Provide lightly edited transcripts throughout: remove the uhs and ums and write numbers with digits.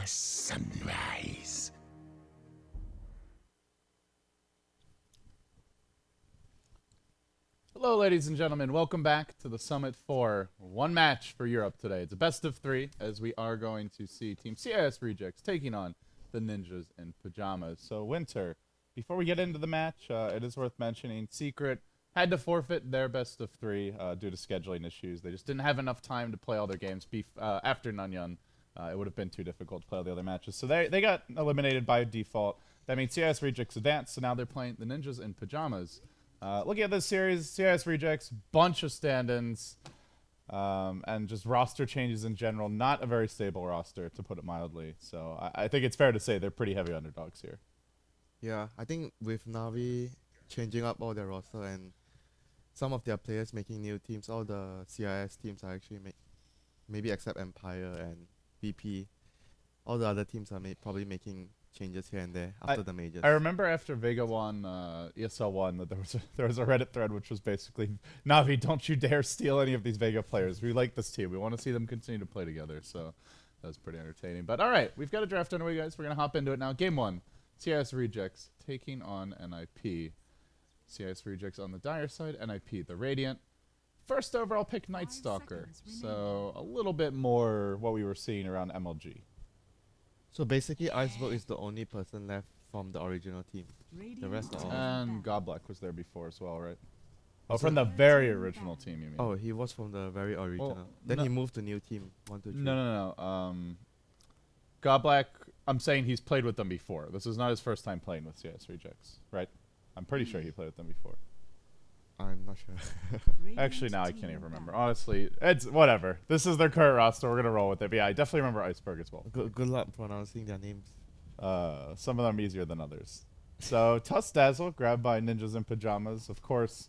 a sunrise. Hello, ladies and gentlemen. Welcome back to the Summit 4. One match for Europe today. It's a best of 3, as we are going to see Team CIS Rejects taking on the Ninjas in Pajamas. So, WinteR, before we get into the match, it is worth mentioning Secret had to forfeit their best of 3 due to scheduling issues. They just didn't have enough time to play all their games after Nanyun. It would have been too difficult to play all the other matches. So they got eliminated by default. That means CIS Rejects advanced, so now they're playing the Ninjas in Pajamas. Looking at this series, CIS Rejects, bunch of stand-ins, and just roster changes in general. Not a very stable roster, to put it mildly. So I think it's fair to say they're pretty heavy underdogs here. Yeah, I think with Navi changing up all their roster and some of their players making new teams, all the CIS teams are actually maybe except Empire and BP, all the other teams are probably making changes here and there after the majors. I remember after Vega won ESL 1 that there was a Reddit thread which was basically, Navi, don't you dare steal any of these Vega players. We like this team. We want to see them continue to play together. So that was pretty entertaining. But all right, we've got a draft underway, guys. We're going to hop into it now. Game 1, CIS Rejects taking on NIP. CIS Rejects on the Dire side, NIP the Radiant. First overall pick, Night Stalker. So a little bit more what we were seeing around MLG. So basically, Iceberg is the only person left from the original team. The rest are all. And Godblack was there before as well, right? Oh, from the very original team, you mean? Oh, he was from the very original. Well, then no. he moved to new team. 1, 2, 3. No. Godblack, I'm saying he's played with them before. This is not his first time playing with CIS Rejects, right? I'm pretty sure he played with them before. I'm not sure. Actually, now I can't even remember. Honestly, it's whatever. This is their current roster. We're gonna roll with it. But yeah, I definitely remember Iceberg as well. Good luck pronouncing their names. Some of them easier than others. So Tusk Dazzle, grabbed by Ninjas in Pajamas. Of course,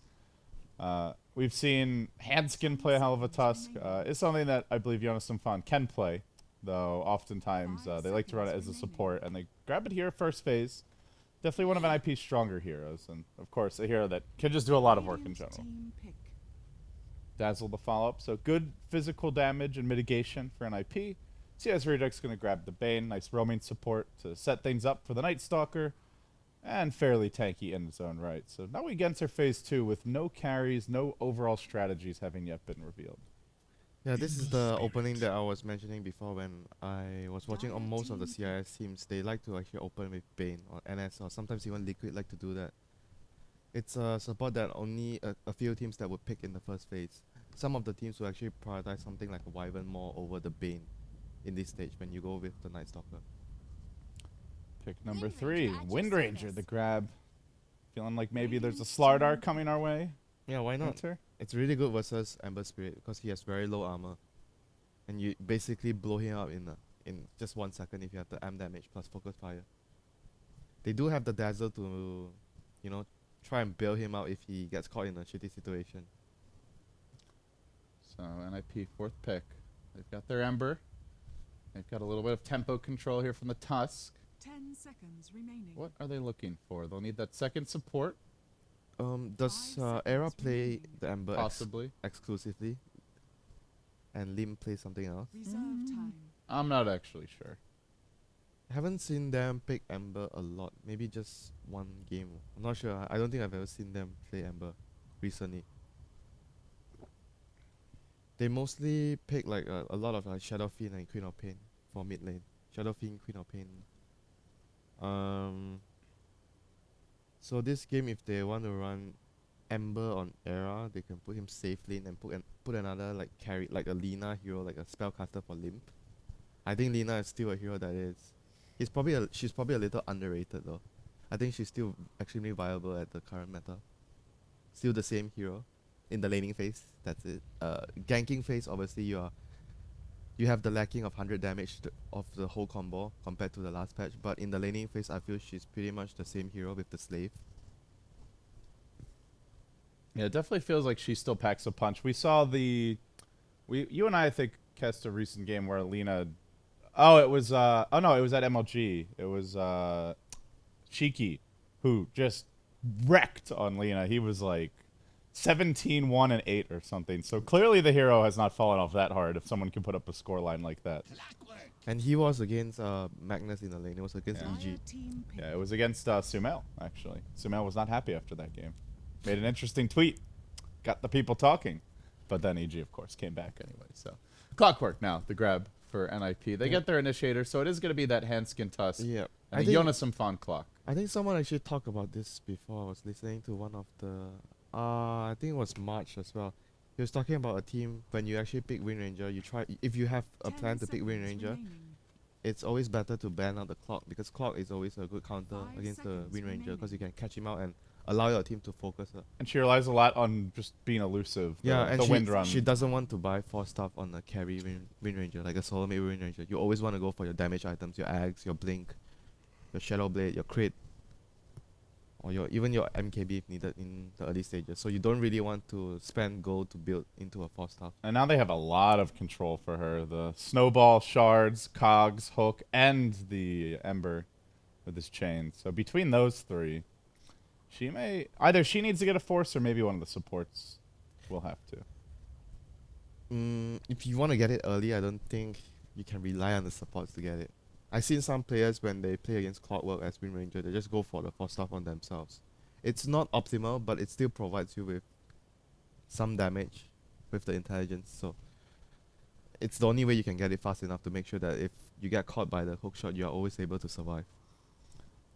we've seen Handskin play a hell of a Tusk. It's something that I believe Jonas and Fan can play, though oftentimes they like to run it as a support, and they grab it here first phase. Definitely one of NIP's stronger heroes, and of course a hero that can just do a lot of work in general. Dazzle the follow-up, so good physical damage and mitigation for NIP. CIS Reject's going to grab the Bane, nice roaming support to set things up for the Night Stalker, and fairly tanky in its own right. So now we enter phase 2 with no carries, no overall strategies having yet been revealed. Yeah, this is the opening that I was mentioning before when I was watching on most of the CIS teams. They like to actually open with Bane or NS or sometimes even Liquid like to do that. It's a support that only a few teams that would pick in the first phase. Some of the teams will actually prioritize something like a Wyvern more over the Bane in this stage when you go with the Night Stalker. Pick number 3, Wind Ranger, the grab. Feeling like maybe there's a Slardar coming our way. Yeah, why not? Winter? It's really good versus Ember Spirit because he has very low armor. And you basically blow him up in just 1 second if you have the AM damage plus focus fire. They do have the Dazzle to, try and bail him out if he gets caught in a shitty situation. So NIP 4th pick. They've got their Ember. They've got a little bit of tempo control here from the Tusk. 10 seconds remaining. What are they looking for? They'll need that second support. Does Era play the Ember Possibly. exclusively? And Lim play something else? Reserve time. I'm not actually sure. I haven't seen them pick Ember a lot. Maybe just one game. I'm not sure. I don't think I've ever seen them play Ember recently. They mostly pick like a lot of Shadow Fiend and Queen of Pain for mid lane. Shadow Fiend, Queen of Pain. So this game, if they want to run Ember on Era, they can put him safe lane and put another like carry, like a Lina hero, like a spellcaster for Limp. I think Lina is still a hero that is. She's probably a little underrated though. I think she's still extremely viable at the current meta. Still the same hero in the laning phase. That's it. Ganking phase, obviously you have the lacking of 100 damage of the whole combo compared to the last patch, but in the laning phase I feel she's pretty much the same hero with the slave. Yeah, it definitely feels like she still packs a punch. We saw you and I think cast a recent game where Lina, it was at MLG. It was Cheeky who just wrecked on Lina. He was like 17, 1, and 8 or something. So clearly the hero has not fallen off that hard if someone can put up a scoreline like that. And he was against Magnus in the lane. It was against Yeah. EG. Dire team pick. Yeah, it was against Sumail, actually. Sumail was not happy after that game. Made an interesting tweet. Got the people talking. But then EG, of course, came back anyway. So Clockwork now, the grab for NIP. They get their initiator, so it is going to be that Handskin Tusk Yeah. and a Jonas Fan clock. I think someone actually talked about this before. I was listening to one of the I think it was March as well. He was talking about a team when you actually pick Wind Ranger, you try if you have a 10 plan to pick Wind seconds Ranger, remaining. it's always better to ban out the clock because clock is always a good counter 5 against the seconds Wind Ranger because you remaining. can catch him out and allow your team to focus. And she relies a lot on just being elusive. And the wind run. she doesn't want to buy 4 stuff on a carry Wind Ranger, like a solo mid Wind Ranger. You always want to go for your damage items, your Axe, your Blink, your Shadow Blade, your Crit, or even your MKB if needed in the early stages. So you don't really want to spend gold to build into a 4 stuff. And now they have a lot of control for her. The Snowball, Shards, Cogs, Hook, and the Ember with his chain. So between those 3, she may... Either she needs to get a Force or maybe one of the supports will have to. If you want to get it early, I don't think you can rely on the supports to get it. I've seen some players when they play against Clockwork as Wind Ranger, they just go for the 4 stuff on themselves. It's not optimal, but it still provides you with some damage with the intelligence. So it's the only way you can get it fast enough to make sure that if you get caught by the hook shot, you are always able to survive.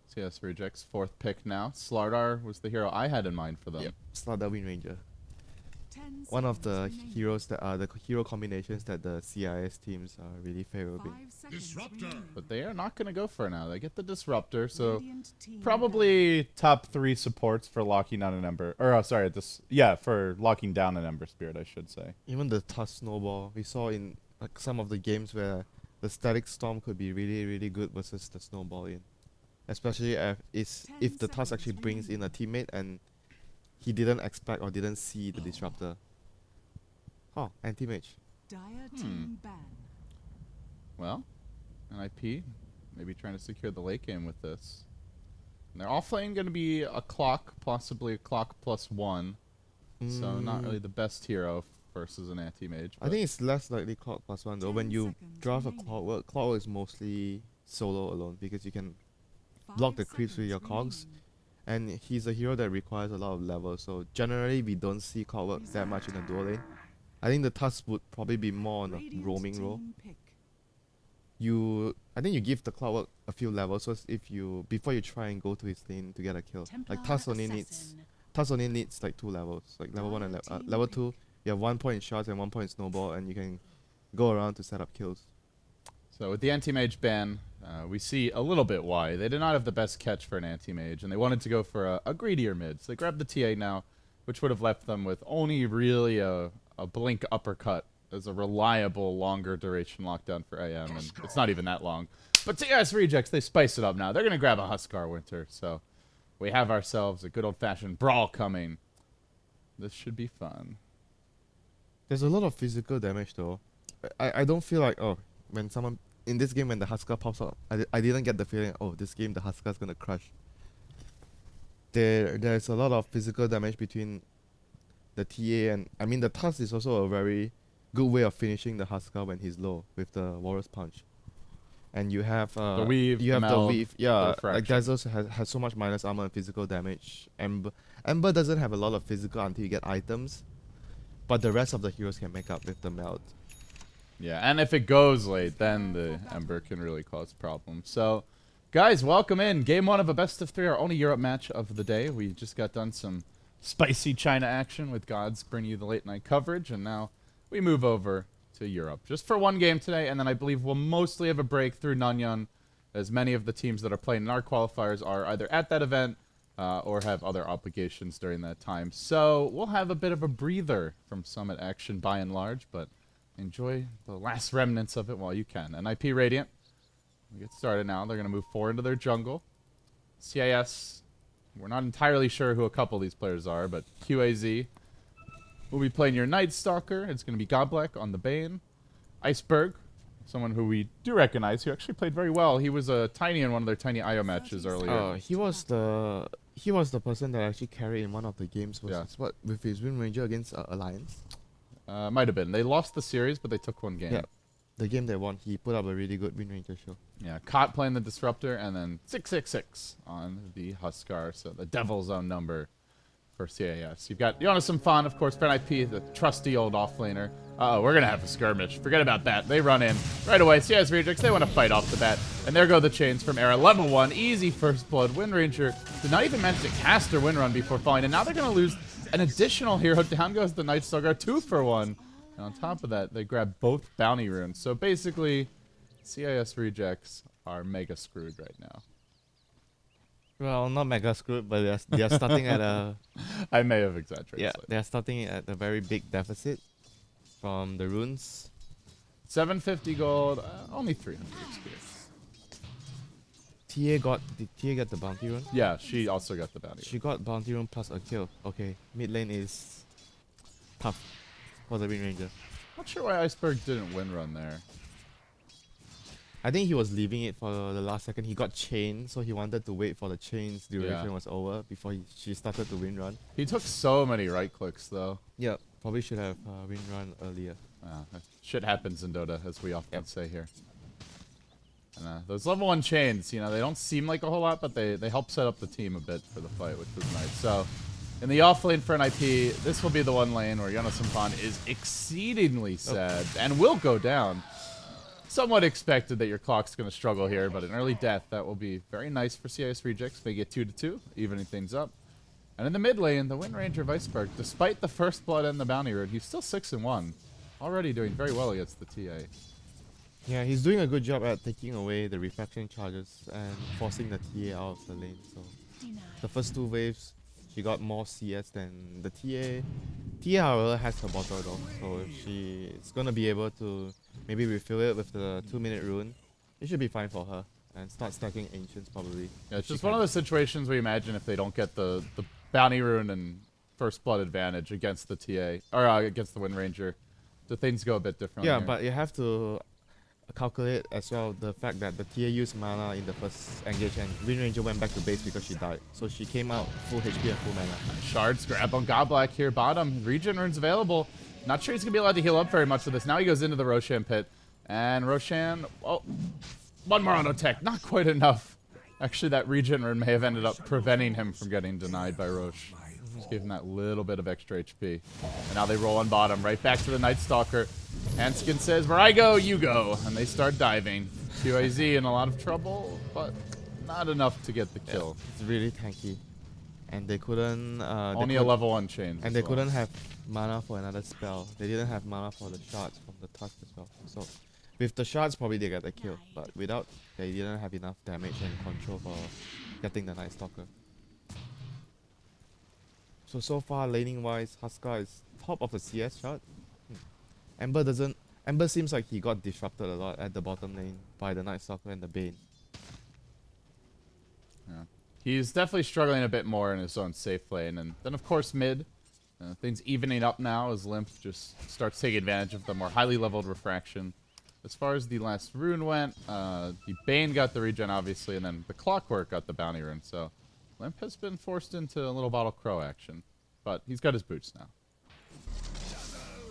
CS Rejects 4th pick now. Slardar was the hero I had in mind for them. Start the Wind Ranger. 10 One of the seconds remaining. heroes that are the hero combinations that the CIS teams are really favorable. 5 seconds Disruptor. remaining. But they are not going to go for it now. They get the Disruptor, so... Radiant team Probably top 3 supports for locking down an Ember. Or, for locking down an Ember Spirit, I should say. Even the Tusk Snowball, we saw in like some of the games where the Static Storm could be really, really good versus the Snowball in. Especially if the Tusk actually brings in a teammate and he didn't expect or didn't see the Disruptor. Oh, anti-mage. Dire team ban. Well, NIP maybe trying to secure the late game with this. And they're offlane going to be a clock, possibly a clock +1. So not really the best hero versus an anti-mage. I think it's less likely Clock +1 though. 10 When you seconds draft a remaining. Clockwork is mostly solo alone because you can block the creeps with your cogs. And he's a hero that requires a lot of levels, so generally we don't see Clockwork that much in the dual lane. I think the Tusk would probably be more on a roaming role. I think you give the Clockwork a few levels, so before you try and go to his lane to get a kill. Like Tusk only needs like 2 levels, like level 1 and level 2. You have 1 point in shots and 1 point in snowball, and you can go around to set up kills. So with the anti-mage ban, we see a little bit why. They did not have the best catch for an anti-mage, and they wanted to go for a greedier mid. So they grabbed the TA now, which would have left them with only really a blink uppercut as a reliable, longer duration lockdown for AM, and it's not even that long. But CIS Rejects, they spice it up now. They're going to grab a Huskar WinteR, so we have ourselves a good old-fashioned brawl coming. This should be fun. There's a lot of physical damage though. I don't feel like, when someone in this game when the Huskar pops up, I didn't get the feeling, this game the Huskar's gonna crush. There's a lot of physical damage between the TA and I mean the Tusk is also a very good way of finishing the Huskar when he's low with the Warrior's Punch. And you have The weave, you the have the meld, weave, the yeah. Like refraction. Dazzles has so much minus armor and physical damage. Ember doesn't have a lot of physical until you get items, but the rest of the heroes can make up with the meld. Yeah, and if it goes late, then the Ember can really cause problems. So, guys, welcome in. Game 1 of a best-of-3, our only Europe match of the day. We just got done some spicy China action with Gods bringing you the late-night coverage, and now we move over to Europe. Just for one game today, and then I believe we'll mostly have a break through Nanyang, as many of the teams that are playing in our qualifiers are either at that event or have other obligations during that time. So we'll have a bit of a breather from Summit action by and large, but enjoy the last remnants of it while you can. NIP Radiant, we get started now. They're going to move 4 into their jungle. CIS, we're not entirely sure who a couple of these players are, but QAZ will be playing your Night Stalker. It's going to be Goblek on the Bane. Iceberg, someone who we do recognize, who actually played very well. He was a Tiny in one of their Tiny IO matches earlier. He was the person that actually carried in one of the games. Was what with his Wind Ranger against Alliance. Might have been. They lost the series, but they took one game. Yeah, the game they won, he put up a really good Wind Ranger show. Yeah, caught playing the Disruptor, and then 666 on the Huskar, so the Devil's own number for CIS. You've got Jonas Fan, of course, Ben IP, the trusty old offlaner. Uh-oh, we're going to have a skirmish. Forget about that. They run in right away. CIS Rejects, they want to fight off the bat. And there go the chains from Era. Level 1, easy first blood. Wind Ranger did not even manage to cast her Wind Run before falling, and now they're going to lose an additional hero. Down goes the Night Stalker, 2 for 1. And on top of that, they grab both bounty runes. So basically, CIS Rejects are mega screwed right now. Well, not mega screwed, but they are starting at a I may have exaggerated. yeah, slightly. they are starting at a very big deficit from the runes. 750 gold, only 300 experience. Did TA get the bounty rune? Yeah, she also got the bounty. She got bounty rune plus a kill. Okay, mid lane is tough for the Wind Ranger. Not sure why Iceberg didn't win run there. I think he was leaving it for the last second. He got chained, so he wanted to wait for the chain's duration was over before she started to win run. He took so many right clicks though. Yeah, probably should have win run earlier. Shit happens in Dota, as we often say here. And those level 1 chains, you know, they don't seem like a whole lot, but they help set up the team a bit for the fight, which was nice. So, in the off lane for an IP, this will be the one lane where Jonas Fan is exceedingly sad and will go down. Somewhat expected that your clock's going to struggle here, but an early death, that will be very nice for CIS Rejects. They get 2-2, evening things up. And in the mid lane, the Wind Ranger of Iceberg, despite the first blood and the bounty rune, he's still 6-1. Already doing very well against the TA. Yeah, he's doing a good job at taking away the reflection charges and forcing the TA out of the lane. So the first 2 waves, she got more CS than the TA. TA, however, has her bottle though, so if she is gonna be able to maybe refill it with the 2-minute rune, it should be fine for her and start stacking ancients probably. Yeah, it's just one of those situations where you imagine if they don't get the bounty rune and first blood advantage against the TA or against the Wind Ranger, the things go a bit differently. Yeah, here. but you have to calculate as well the fact that the TA used mana in the first engage and Wind Ranger went back to base because she died. So she came out full HP and full mana. Shards grab on Godblack here, bottom. Regen runes available. Not sure he's going to be allowed to heal up very much with this. Now he goes into the Roshan pit. And Roshan, oh, one more auto tech. Not quite enough. Actually, that regen rune may have ended up preventing him from getting denied by Roche. Just gave him that little bit of extra HP. And now they roll on bottom, right back to the Night Stalker. Hanskin says, where I go, you go. And they start diving. QAZ in a lot of trouble, but not enough to get the kill. Yeah, it's really tanky. And they couldn't... Only a level 1 chain. And they couldn't have mana for another spell. They didn't have mana for the shards from the tusk as well. So with the shards, probably they get the kill. But without, they didn't have enough damage and control for getting the Night Stalker. So far, laning-wise, Huskar is top of the CS shot. Ember seems like he got disrupted a lot at the bottom lane by the Night Stalker and the Bane. Yeah. He's definitely struggling a bit more in his own safe lane. And then, of course, mid. Things evening up now as Limp just starts taking advantage of the more highly leveled refraction. As far as the last rune went, the Bane got the regen, obviously, and then the Clockwork got the bounty rune. So Limp has been forced into a little Bottle Crow action. But he's got his boots now.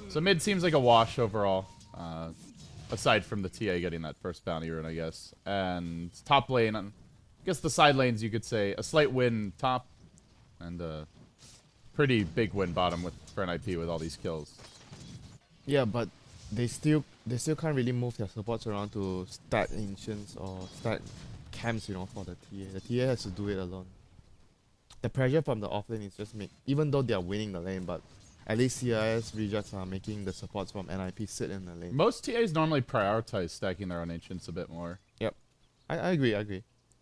So mid seems like a wash overall. Aside from the TA getting that first bounty rune, I guess. And top lane, I guess the side lanes, you could say, a slight win top. And a pretty big win bottom for an IP with all these kills. Yeah, but they still can't really move their supports around to stack ancients or stack camps, you know, for the TA. The TA has to do it alone. The pressure from the offlane is just even though they are winning the lane, but at least CIS Rejects are making the supports from NIP sit in the lane. Most TAs normally prioritize stacking their own ancients a bit more. Yep. I agree.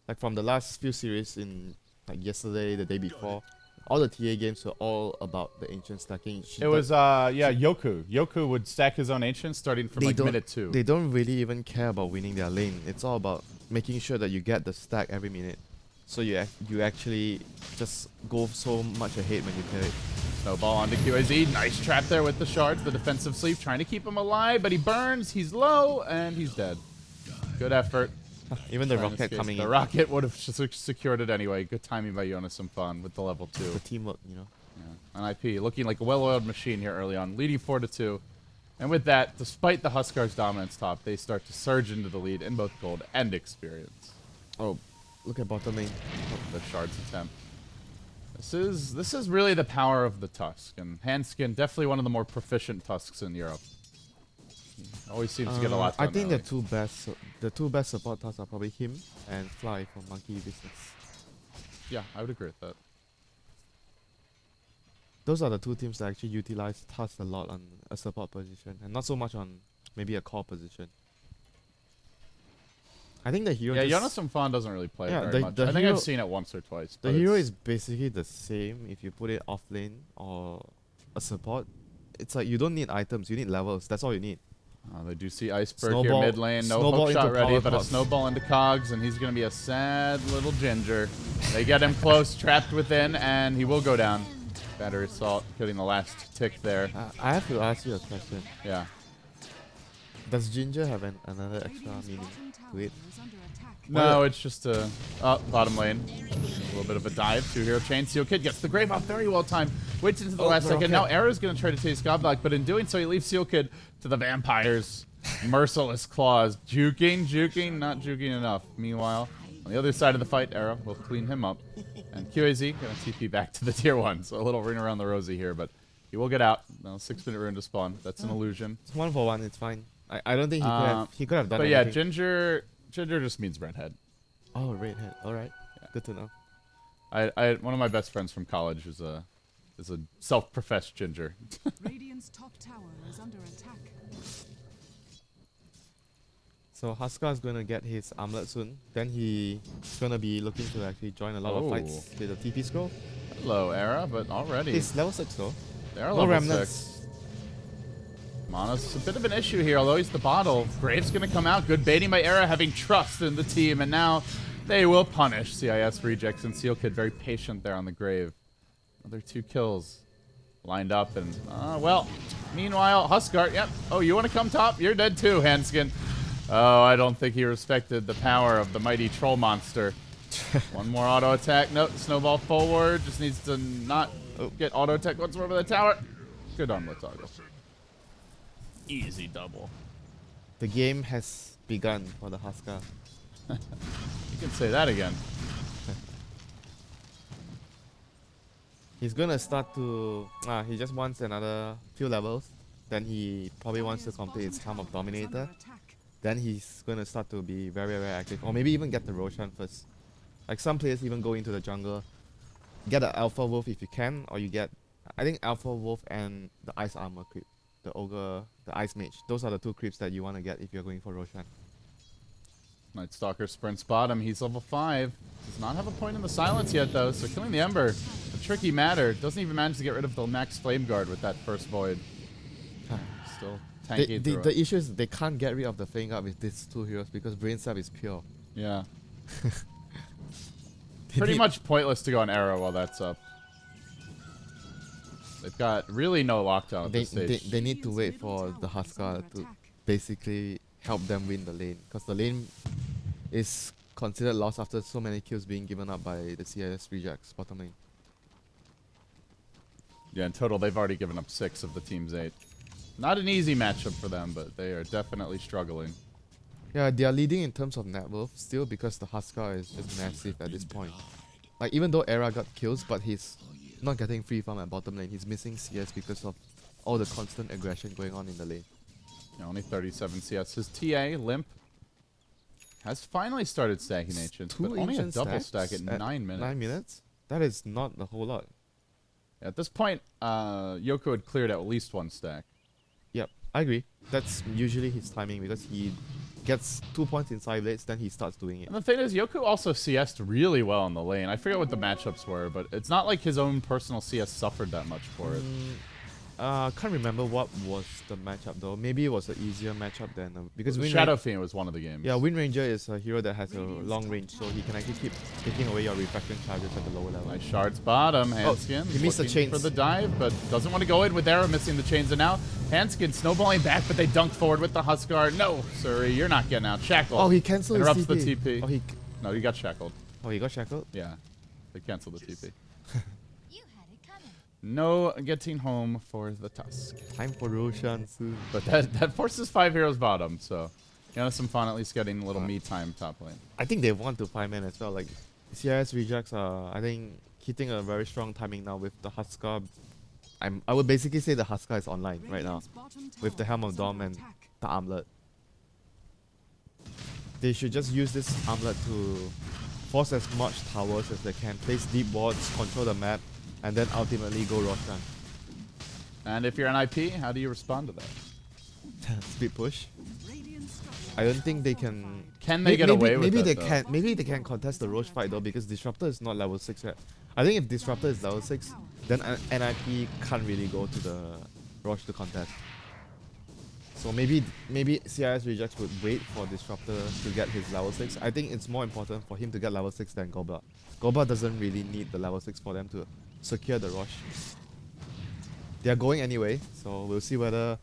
Like from the last few series in like yesterday, the day before, all the TA games were all about the ancient stacking. It was Yoku. Yoku would stack his own ancients starting from like minute 2. They don't really even care about winning their lane. It's all about making sure that you get the stack every minute. So you actually just go so much ahead when you carry it. Snowball onto QAZ. Nice trap there with the shards. The defensive sleeve trying to keep him alive, but he burns. He's low, and he's dead. Good effort. Even the Trying to rocket escape. coming The in. rocket would have secured it anyway. Good timing by Jonas and Fun with the level 2. The teamwork, you know. Yeah. An IP looking like a well-oiled machine here early on, leading 4-2. And with that, despite the Huskar's dominance top, they start to surge into the lead in both gold and experience. Oh, look at bottom lane. The shards attempt. This is really the power of the Tusk, and Handskin definitely one of the more proficient Tusks in Europe. He always seems to get a lot done. I think early. the two best support tasks are probably him and Fly from Monkey Business. Yeah, I would agree with that. Those are the two teams that actually utilize tasks a lot on a support position and not so much on maybe a core position. I think the hero. Yeah, just, Jonas and Fawn doesn't really play Yeah, very the- much. the I think hero- I've seen it once or twice. The but hero it's- is basically the same if you put it off lane or a support. It's like you don't need items, you need levels. That's all you need. They do see Iceberg Snowball- here mid lane. No snowball hook shot into ready, power but a pots. snowball into Cogs, and he's going to be a sad little ginger. They get him close, trapped within, and he will go down. Battery assault, getting the last tick there. I have to ask you a question. Yeah. Does Ginger have another extra Radiant's meaning bottom to tower it? is under attack. No, it's just a bottom lane. A little bit of a dive. 2 hero chain. Seal Kid gets the grave off very well timed. Waits into the Oh, last the second. rocket. Now Era's going to try to chase Godlock, but in doing so, he leaves Seal Kid to the vampires. Merciless claws. Juking, not juking enough. Meanwhile, on the other side of the fight, Era will clean him up. And QAZ going to TP back to the tier 1. So a little ring around the rosy here, but he will get out. Now 6-minute rune to spawn. That's an illusion. It's 1-for-1, it's fine. I don't think he could have done But yeah, anything. Ginger just means redhead. Oh, redhead. Alright. Yeah. Good to know. One of my best friends from college is a self-professed ginger. Radiant's top tower is under attack. So Huskar is going to get his armlet soon. Then he's going to be looking to actually join a lot of fights with the TP scroll. Hello, Era, but already He's level 6 though. they are No level remnants. 6. Mana's a bit of an issue here, although he's the bottle. Graves gonna come out. Good baiting by Era, having trust in the team, and now they will punish CIS rejects and Seal Kid. Very patient there on the grave. Another 2 kills lined up, and well. Meanwhile, Huskar, yep. Oh, you want to come top? You're dead too, Hanskin. Oh, I don't think he respected the power of the mighty troll monster. One more auto attack. Nope, snowball forward. Just needs to not get auto attack once more over the tower. Good on Latago. Easy double. The game has begun for the Huskar. You can say that again. He's gonna start to. He just wants another few levels. Then he probably wants to complete his Helm of Dominator. Then he's gonna start to be very, very active. Or maybe even get the Roshan first. Like some players even go into the jungle. Get an Alpha Wolf if you can, or you get. I think Alpha Wolf and the Ice Armor creep. The Ogre, the Ice Mage. Those are the 2 creeps that you want to get if you're going for Roshan. Night Stalker sprints bottom. He's level 5. Does not have a point in the silence yet, though. So killing the Ember, a tricky matter. Doesn't even manage to get rid of the max flame guard with that first void. Still tanking through The it. issue is they can't get rid of the Flame Guard with these 2 heroes because Brain Sap is pure. Yeah. They Pretty need- much pointless to go on Arrow while that's up. They've got really no lockdown at this stage. They need to wait for the Huskar to basically help them win the lane. Because the lane is considered lost after so many kills being given up by the CIS rejects bottom lane. Yeah, in total, they've already given up 6 of the team's 8. Not an easy matchup for them, but they are definitely struggling. Yeah, they are leading in terms of net worth still because the Huskar is just massive at this point. Like even though Era got kills, but he's not getting free farm at bottom lane. He's missing CS because of all the constant aggression going on in the lane. Yeah, only 37 CS. His TA, Limp, has finally started stacking Ancients, but only a ancient double stacks stack at 9 minutes. 9 minutes? That is not a whole lot. At this point, Yoko had cleared at least 1 stack. Yep, I agree. That's usually his timing because he gets 2 points in side blades, then he starts doing it. And the thing is, Yoko also CS'd really well in the lane. I forget what the matchups were, but it's not like his own personal CS suffered that much for it. Can't remember what was the matchup though. Maybe it was an easier matchup than because Shadow Fiend was one of the games. Yeah, Wind Ranger is a hero that has a long range, so he can actually keep taking away your refraction charges at the lower level. Nice shards bottom. Hanskin he missed the looking chains for the dive, but doesn't want to go in with arrow, missing the chains. And now Hanskin snowballing back, but they dunked forward with the Huskar. No, sorry, you're not getting out. Shackled. Oh, he canceled his Interrupts TP. the TP. Oh, No, he got shackled. he got shackled? Yeah, they canceled the TP. You had it coming. No getting home for the Tusk. Time for Roshan soon. But that forces 5 heroes bottom, so some fun at least getting a little me time top lane. I think they want to 5-man as well. Like, CIS rejects are, I think, hitting a very strong timing now with the Huskar. I would basically say the Huskar is online right now with the Helm of Dom and the armlet. They should just use this armlet to force as much towers as they can, place deep wards, control the map, and then ultimately go Roshan. And if you're an IP, how do you respond to that? Speed push. I don't think they can. Can they get away with maybe that, they though? can. Maybe they can contest the Roche fight though, because Disruptor is not level 6 yet. I think if Disruptor is level 6, then NIP can't really go to the Roche to contest. So maybe CIS rejects would wait for Disruptor to get his level 6. I think it's more important for him to get level 6 than Goba. Goba doesn't really need the level 6 for them to secure the Roche. They are going anyway, so we'll see whether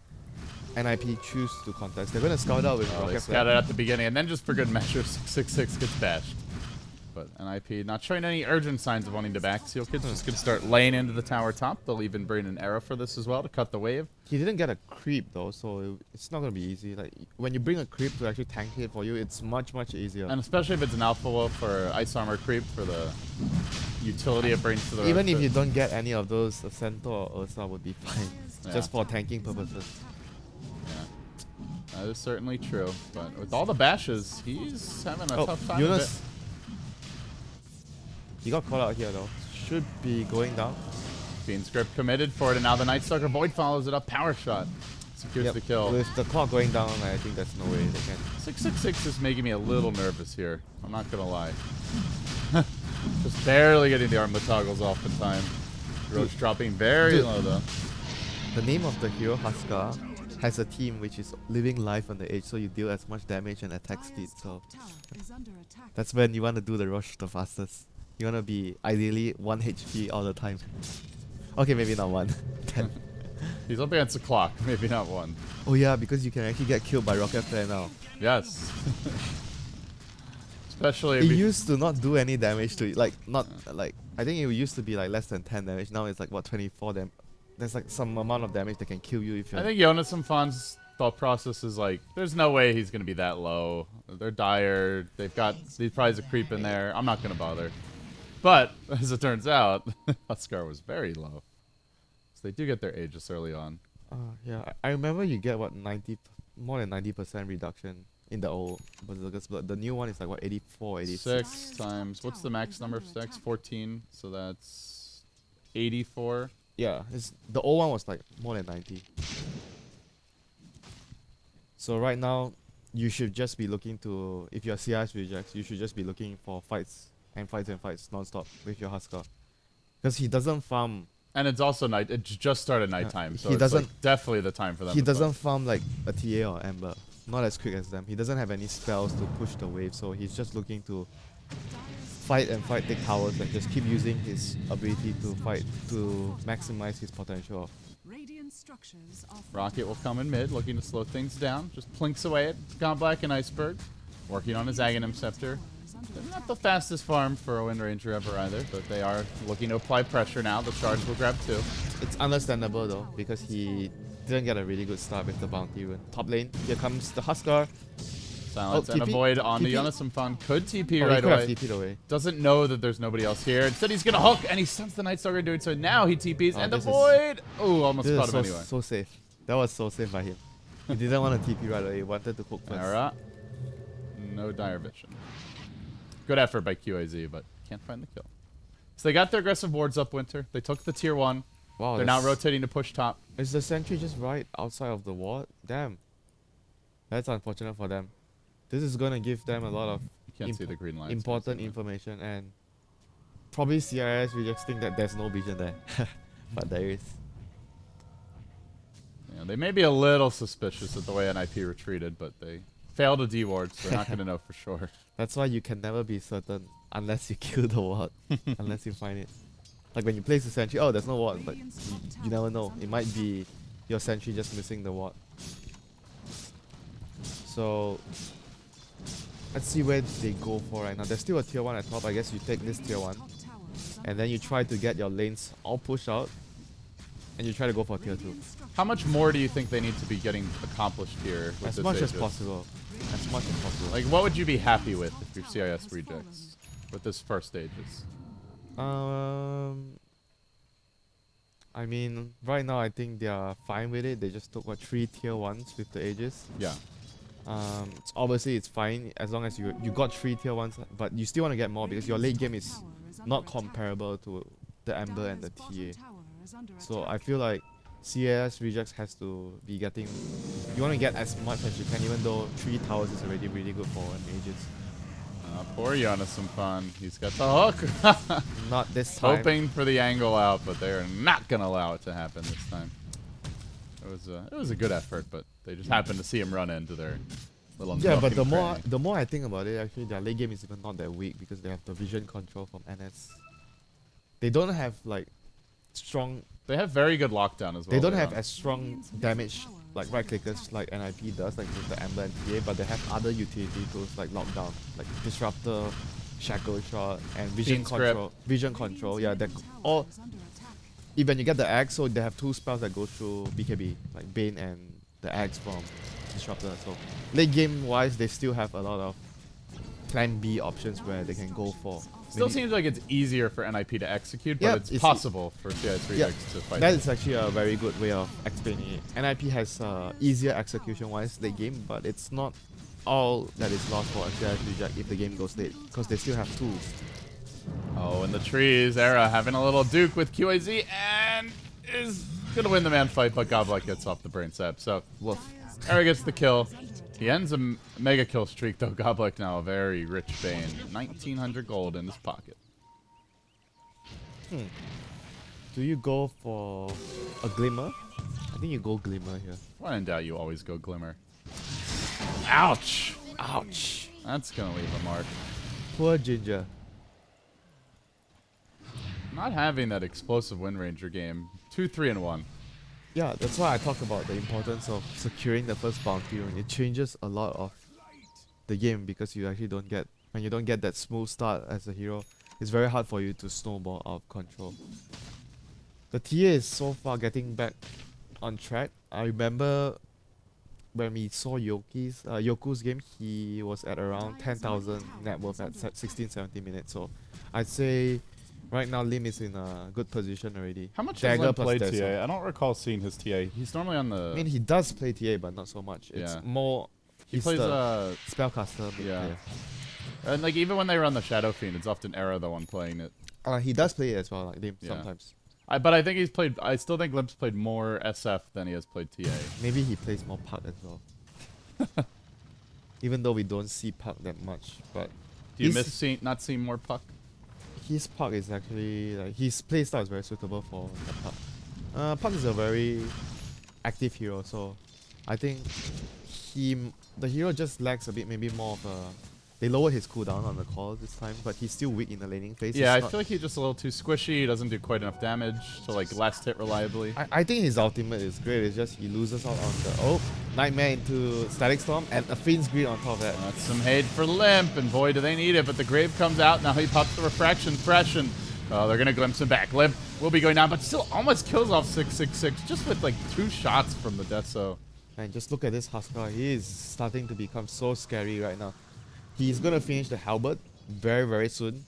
NIP choose to contest. They're going to scout out with They Rocket scouted Flare. at the beginning, and then just for good measure, 666 gets bashed. But NIP not showing any urgent signs of wanting to back. Seal Kid's just going to start laying into the tower top. They'll even bring an arrow for this as well to cut the wave. He didn't get a creep though, so it's not going to be easy. Like, when you bring a creep to actually tank it for you, it's much easier. And especially if it's an alpha wolf or ice armor creep for the utility it brings to the Even rest if of you it. don't get any of those, a Centaur or Ursa would be fine. Yeah. Just for tanking purposes. That is certainly true. But with all the bashes, he's having a tough time of it. Yunus. He got caught out here though. Should be going down. Fiend script committed for it, and now the Night Stalker Void follows it up. Power shot. Secures the kill. With the clock going down, I think there's no way they can. 666 is making me a little nervous here. I'm not going to lie. Just barely getting the armlet toggles off in time. Roach dropping very low though. The name of the hero Huskar has a team which is living life on the edge, so you deal as much damage and attack speed. So that's when you want to do the rush the fastest. You want to be ideally 1 HP all the time. Okay, maybe not 1. 10. He's up against the clock, maybe not 1. Oh yeah, because you can actually get killed by Rocket Flare now. Yes. Especially It if used to not do any damage to it. Like, not like, I think it used to be like less than 10 damage. Now it's like what, 24 damage. There's like some amount of damage that can kill you if you're. I think Jonas and Fon's thought process is like, there's no way he's going to be that low. They're dire. They've got these probably a creep in there. I'm not going to bother. But as it turns out, Huskar was very low. So they do get their Aegis early on. Yeah, I remember you get what, more than 90% reduction in the old Berserker's Blood. The new one is like what, 84, 86. 6 times, what's the max number of stacks? 14. So that's 84. Yeah, the old one was like more than 90. So right now, you should just be looking to, if you're CIS rejects, you should just be looking for fights and fights non-stop with your Huskar. Because he doesn't farm. And it's also night. It just started nighttime, so he it's doesn't. like definitely the time for them. He to doesn't fight. farm like a TA or Ember. Not as quick as them. He doesn't have any spells to push the wave, so he's just looking to fight, take towers, and just keep using his ability to fight to maximize his potential. Rocket will come in mid, looking to slow things down. Just plinks away at Godblack and Iceberg, working on his Aghanim Scepter. They're not the fastest farm for a Wind Ranger ever either, but they are looking to apply pressure now. The charge will grab 2. It's understandable though, because he didn't get a really good start with the bounty run. Top lane, here comes the Huskar. Silence and TP? avoid on the TP? Jonas and Fun. Could TP He right could have away. TP'd away. Doesn't know that there's nobody else here. Instead, he's going to hook, and he stunts the Night Stalker doing so. Now he TPs, and the this is- void! Oh, almost This caught is him anyway. so safe. That was so safe by him. He didn't want to TP right away. He wanted to hook first. Alright. No dire vision. Good effort by QAZ, but can't find the kill. So they got their aggressive wards up, WinteR. They took the tier 1. Wow, They're now rotating to push top. Is the sentry just right outside of the ward? Damn. That's unfortunate for them. This is gonna give them a lot of You can't see the green lines. important information, and probably CIS we just think that there's no vision there. But there is. And they may be a little suspicious at the way NIP retreated, but they failed to D-ward, so they're not going to know for sure. That's why you can never be certain unless you kill the ward, unless you find it. Like when you place the sentry, oh, there's no ward, but you never know. It might be your sentry just missing the ward. So let's see where they go for right now. There's still a tier 1 at top. I guess you take this tier 1 and then you try to get your lanes all pushed out and you try to go for tier 2. How much more do you think they need to be getting accomplished here with As this much as Aegis? possible. As much as possible. Like, what would you be happy with if your CIS rejects with this first Aegis? I mean, right now I think they are fine with it. They just took what 3 tier 1s with the Aegis. Yeah. Obviously it's fine as long as you got 3 tier 1s, but you still want to get more because your late game is not comparable to the Ember and the TA. So I feel like CIS rejects has to be getting. You want to get as much as you can, even though 3 towers is already really good for an Aegis. Poor Yonasumpan. He's got the hook. Not this time. Hoping for the angle out, but they're not going to allow it to happen this time. It was a good effort, but they just happened to see him run into their little Yeah, but nooking cranny. the more I think about it, actually their late game is even not that weak because they have the vision control from NS. They don't have like strong. They have very good lockdown as well. They don't later have on. as strong damage like right clickers like NIP does, like with the Ember and TA, but they have other utility tools like lockdown, like disruptor, shackle shot, and vision Fiend script. control. Vision control, yeah, that all. Even you get the axe, so they have 2 spells that go through BKB, like Bane and the axe from disruptor. So late game wise, they still have a lot of plan B options where they can go for. Still maybe- seems like it's easier for NIP to execute, but Yeah, it's it's- possible for CIS rejects to fight. That is actually a very good way of explaining it. NIP has easier execution-wise late game, but it's not all that is lost for a CIS reject if the game goes late, because they still have tools. Oh, in the trees, Era having a little duke with QAZ and is gonna win the man fight, but Goblet gets off the brain sap. So Woof. Era gets the kill. He ends a mega kill streak, though. Goblet now a very rich Bane. 1,900 gold in his pocket. Do you go for a Glimmer? I think you go Glimmer here. When in doubt, you always go Glimmer. Ouch! Ouch! That's gonna leave a mark. Poor Ginger. Not having that explosive Wind Ranger game. 2, 3, and 1. Yeah, that's why I talk about the importance of securing the first bounty rune. It changes a lot of the game because you actually don't get, when you don't get that smooth start as a hero, it's very hard for you to snowball out of control. The TA is so far getting back on track. I remember when we saw Yoku's game, he was at around 10,000 net worth at 16-17 minutes. So I'd say right now Lim is in a good position already. How much Dagger does Lim plus play Dazzle. TA? I don't recall seeing his TA. He's normally on the... I mean, he does play TA, but not so much. It's Yeah. more. he He's plays... the spellcaster. mid yeah. player. And like even when they run the Shadow Fiend, it's often Era the one playing it. He does play it as well, like Lim Yeah. sometimes. But I think he's played... I still think Lim's played more SF than he has played TA. Maybe he plays more Puck as well. Even though we don't see Puck that much, but Do you He's- miss not seeing more Puck? his Puck is actually like his playstyle is very suitable for the Puck. Puck is a very active hero, so I think the hero just lacks a bit, maybe more of a. They lowered his cooldown on the call this time, but he's still weak in the laning phase. Yeah, I He's not- feel like he's just a little too squishy. He doesn't do quite enough damage to like last hit reliably. I think his ultimate is great. It's just he loses out on the Nightmare into Static Storm and a Fiend's Greed on top of that. That's some hate for Limp, and boy, do they need it. But the Grave comes out. Now he pops the Refraction fresh, and they're going to glimpse him back. Limp will be going down, but still almost kills off 666 just with like 2 shots from the Deso. And just look at this Huskar. He is starting to become so scary right now. He's gonna finish the Halberd very, very soon.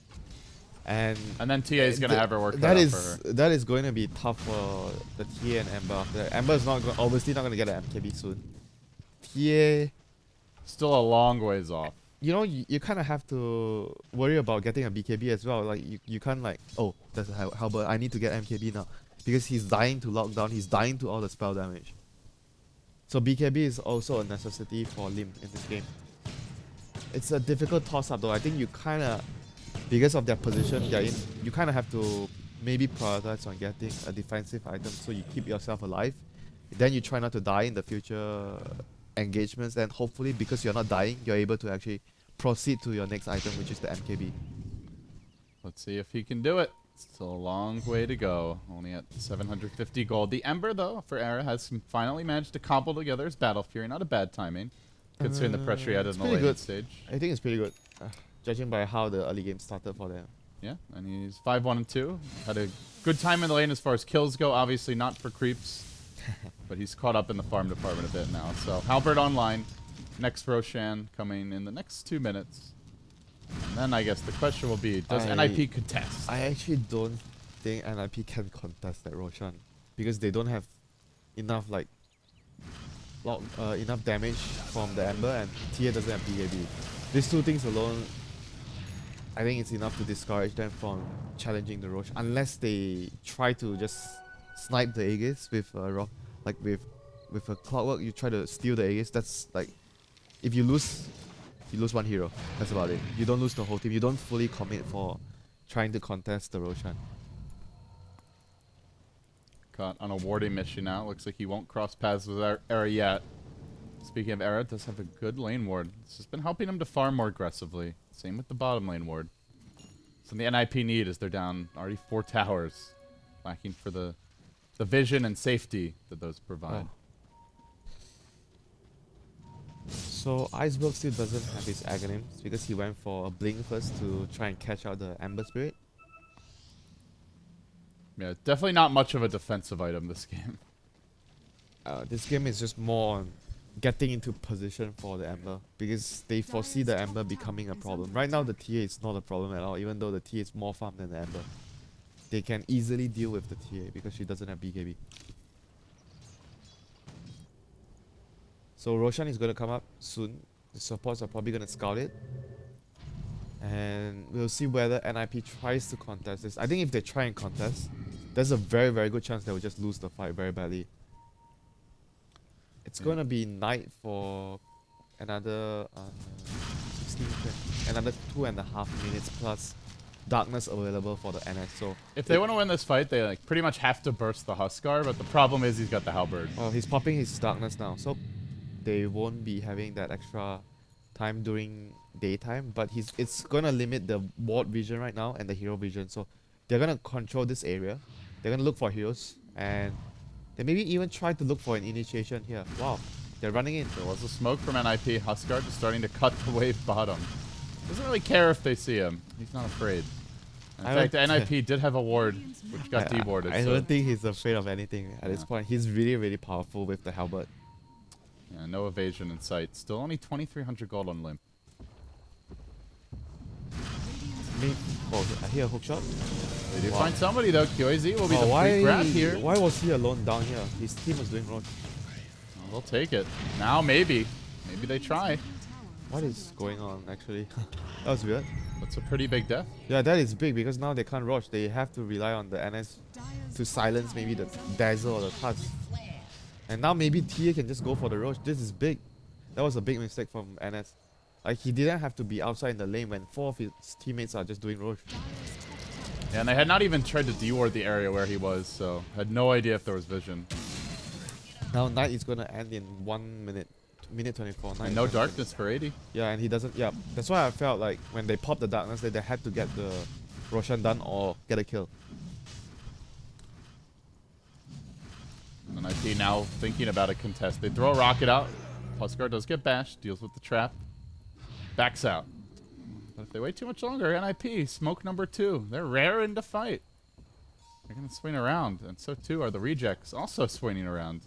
And And then TA is going to have her work cut that out is for her. that is going to be tough for the TA and Ember after that. Ember is not obviously not going to get an MKB soon. TA, Still a long ways off. you know, you kind of have to worry about getting a BKB as well. Like you can't like, oh, there's a Halberd, I need to get MKB now. Because he's dying to lockdown, he's dying to all the spell damage. So BKB is also a necessity for Lim in this game. It's a difficult toss-up though. I think you kind of, because of their position they're in, you kind of have to maybe prioritize on getting a defensive item so you keep yourself alive. Then you try not to die in the future engagements, and hopefully because you're not dying, you're able to actually proceed to your next item, which is the MKB. Let's see if he can do it. Still a long way to go. Only at 750 gold. The Ember, though, for Era has finally managed to cobble together his Battle Fury. Not a bad timing, considering the pressure he had in It's the pretty late good. stage. I think it's pretty good, judging by how the early game started for them. Yeah, and he's 5-1-2. Had a good time in the lane as far as kills go. Obviously not for creeps, but he's caught up in the farm department a bit now. So Halberd online. Next Roshan coming in the next 2 minutes. And then I guess the question will be, does NIP contest? I actually don't think NIP can contest that Roshan because they don't have enough enough damage from the Ember, and TA doesn't have BAB. These two things alone, I think it's enough to discourage them from challenging the Rosh, unless they try to just snipe the Aegis with with a clockwork. You try to steal the Aegis. That's like, if you lose one hero. That's about it. You don't lose the whole team. You don't fully commit for trying to contest the Roshan. Caught on a warding mission now. Looks like he won't cross paths with Era yet. Speaking of Era, does have a good lane ward. This has been helping him to farm more aggressively. Same with the bottom lane ward. So the NIP need is they're down already 4 towers. Lacking for the vision and safety that those provide. Oh. So Iceberg still doesn't have his Aghanims because he went for a blink first to try and catch out the Ember Spirit. Yeah, definitely not much of a defensive item this game. This game is just more on getting into position for the Ember because they foresee the Ember becoming a problem. Right now the TA is not a problem at all, even though the TA is more farm than the Ember. They can easily deal with the TA because she doesn't have BKB. So Roshan is going to come up soon. The supports are probably going to scout it. And we'll see whether NIP tries to contest this. I think if they try and contest, there's a very, very good chance they will just lose the fight very badly. It's going to be night for another 16, another 2.5 minutes plus darkness available for the NS. So if they want to win this fight, they like pretty much have to burst the Huskar, but the problem is he's got the Halberd. Oh, he's popping his darkness now, so they won't be having that extra time during daytime, but it's gonna limit the ward vision right now and the hero vision. So they're gonna control this area. They're gonna look for heroes, and they maybe even try to look for an initiation here. Wow, they're running in. There was a smoke from NIP. Huskar just starting to cut the wave bottom. Doesn't really care if they see him. He's not afraid. In fact, the NIP did have a ward, which got dewarded. I don't think he's afraid of anything at this point. He's really, really powerful with the Halberd. Yeah, no evasion in sight. Still only 2,300 gold on Limp. Oh, I hear a hook shot. They do find somebody though. QAZ will be the why, free grab here. Why was he alone down here? His team was doing wrong. Well, they'll take it. Now maybe. Maybe they try. What is going on actually? That was weird. That's a pretty big death. Yeah, that is big because now they can't rush. They have to rely on the NS to silence maybe the Dazzle or the Touch. And now maybe TA can just go for the Roche. This is big. That was a big mistake from NS. Like, he didn't have to be outside in the lane when 4 of his teammates are just doing Roche. Yeah, and they had not even tried to deward the area where he was, so had no idea if there was vision. Now Knight is gonna end in 1 minute. Minute 24. And no darkness for 80. Yeah, and he doesn't. Yeah, that's why I felt like when they popped the darkness, they had to get the Roshan done or get a kill. And IP now thinking about a contest. They throw a rocket out. Huskar does get bashed, deals with the trap, backs out. But if they wait too much longer, NIP, smoke number 2. They're raring to fight. They're going to swing around, and so too are the rejects, also swinging around,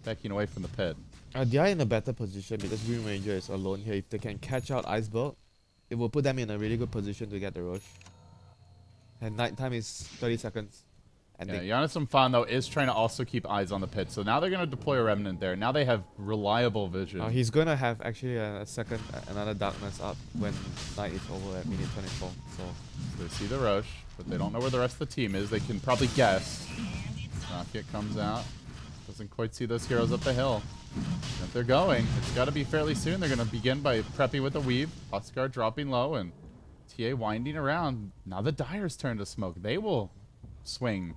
backing away from the pit. They are in a better position because Green Ranger is alone here. If they can catch out Iceberg, it will put them in a really good position to get the rush. And nighttime is 30 seconds. And Yeah, Giannis Umfan, though, is trying to also keep eyes on the pit. So now they're going to deploy a Remnant there. Now they have reliable vision. he's going to have actually another darkness up when night is over at minute 24. So They see the rush, but they don't know where the rest of the team is. They can probably guess. Rocket comes out. Doesn't quite see those heroes up the hill. If they're going, it's got to be fairly soon. They're going to begin by prepping with a weave. Huskar dropping low and TA winding around. Now the Dyer's turn to smoke. They will swing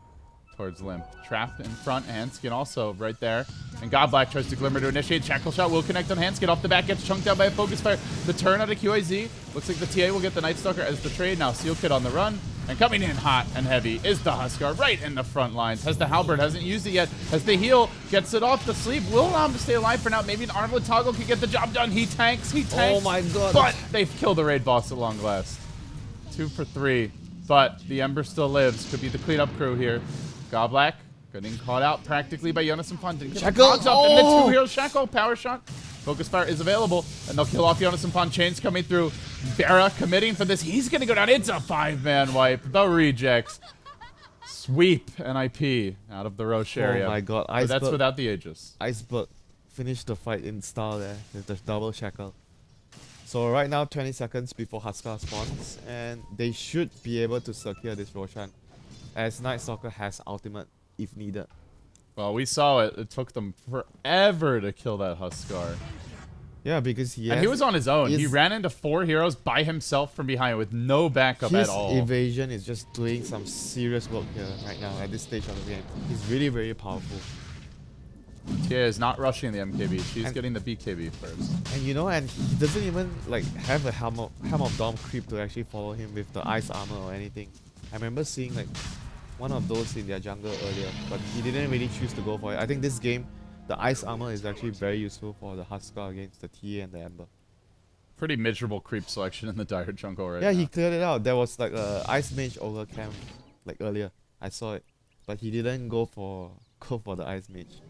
towards Limp. Trapped in front, Handskin also right there. And Godblack tries to Glimmer to initiate. Shackle shot will connect on Handskin. Off the back, gets chunked out by a focus fire. The turn out of QIZ. Looks like the TA will get the Night Stalker as the trade. Now Seal Kid on the run. And coming in hot and heavy is the Huskar right in the front lines. Has the Halberd, hasn't used it yet. Has the heal, gets it off the sleeve. Will allow him to stay alive for now. Maybe an Armlet Toggle can get the job done. He tanks. Oh my god. But they've killed the raid boss at long last. 2 for 3. But the Ember still lives. Could be the cleanup crew here. Godblack getting caught out practically by Jonas and Fun. Didn't get the cogs up. And then 2 heroes. Shackle, power shot. Focus fire is available. And they'll kill off Jonas and Fun. Chains coming through. Barra committing for this. He's going to go down. It's a 5-man wipe. The rejects. Sweep NIP out of the Roche area. Oh my god. But that's without the Aegis. Iceberg finished the fight in style there with the double shackle. So right now 20 seconds before Huskar spawns, and they should be able to secure this Roshan, as Night Stalker has ultimate if needed. Well, we saw it. It took them forever to kill that Huskar. Yeah, because And he was on his own. He ran into 4 heroes by himself from behind with no backup at all. His evasion is just doing some serious work here right now at this stage of the game. He's really very powerful. Tia is not rushing the MKB. She's getting the BKB first. And you know, and he doesn't even like have a Helm of Dom creep to actually follow him with the ice armor or anything. I remember seeing like one of those in their jungle earlier, but he didn't really choose to go for it. I think this game, the ice armor is actually very useful for the Huskar against the TA and the Ember. Pretty miserable creep selection in the Dire jungle right Yeah, now. he cleared it out. There was like a ice mage over camp like earlier. I saw it, but he didn't go for the ice mage.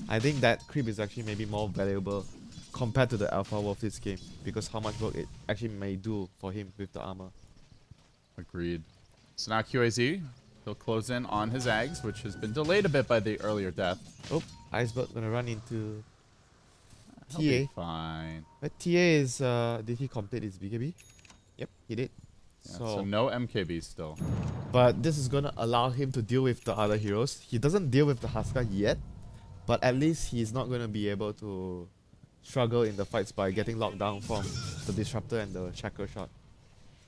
I think that creep is actually maybe more valuable compared to the Alpha Wolf this game, because how much work it actually may do for him with the armor. Agreed. So now QAZ, he'll close in on his Ags, which has been delayed a bit by the earlier death. Oh, Iceberg gonna run into He'll be TA. fine. But TA is, did he complete his BKB? Yep, he did. Yeah, so no MKB still. But this is gonna allow him to deal with the other heroes. He doesn't deal with the Huskar yet, but at least he's not gonna be able to struggle in the fights by getting locked down from the Disruptor and the Shackle shot.